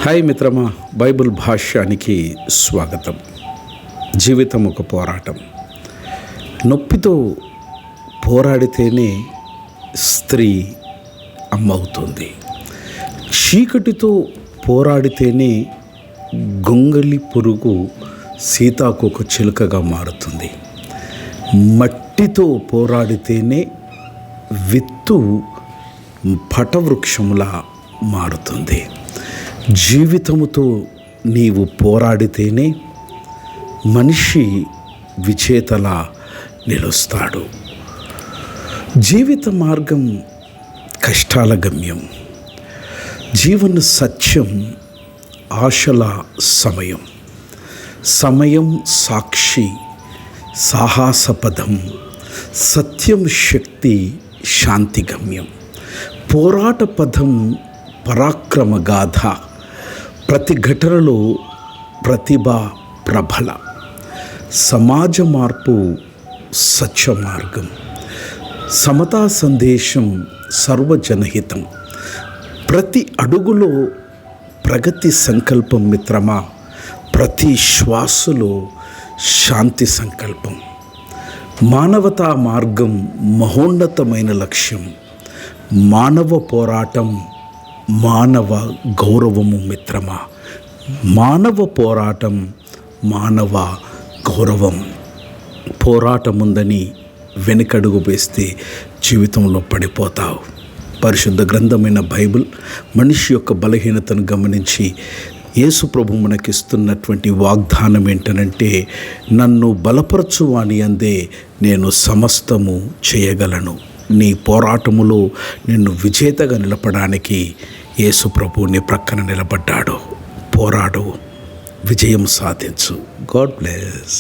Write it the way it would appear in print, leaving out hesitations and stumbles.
Hi మిత్రమా, Bible భాష్యానికి స్వాగతం. జీవితం ఒక పోరాటం. నొప్పితో పోరాడితేనే స్త్రీ అమ్మవుతుంది. చీకటితో పోరాడితేనే గొంగళి పురుగు సీతాకోక చిలుకగా మారుతుంది. మట్టితో పోరాడితేనే విత్తు పటవృక్షములా మారుతుంది. జీవితముతో నీవు పోరాడితేనే మనిషి విజేతలా నిలుస్తాడు. జీవిత మార్గం కష్టాల గమ్యం, జీవన సత్యం ఆశల సమయం, సమయం సాక్షి సాహసపదం, సత్యం శక్తి శాంతి గమ్యం, పోరాట పదం పరాక్రమ గాథ, ప్రతి ఘటనలో ప్రతిభ ప్రబల, సమాజ మార్పు సత్య మార్గం, సమతా సందేశం సర్వజనహితం, ప్రతి అడుగులో ప్రగతి సంకల్పం మిత్రమా, ప్రతి శ్వాసలో శాంతి సంకల్పం, మానవతా మార్గం మహోన్నతమైన లక్ష్యం, మానవ పోరాటం మానవ గౌరవము మిత్రమా, మానవ పోరాటం మానవ గౌరవం. పోరాటం ఉందని వెనుకడుగు వేస్తే జీవితంలో పడిపోతావు. పరిశుద్ధ గ్రంథమైన బైబిల్ మనిషి యొక్క బలహీనతను గమనించి యేసు ప్రభు మనకిస్తున్నటువంటి వాగ్దానం ఏంటనంటే, నన్ను బలపరచువాని అందే నేను సమస్తము చేయగలను. నీ పోరాటములో నిన్ను విజేతగా నిలపడానికి యేసు ప్రభు నీ ప్రక్కన నిలబడ్డాడు. పోరాడు, విజయం సాధించు. God bless.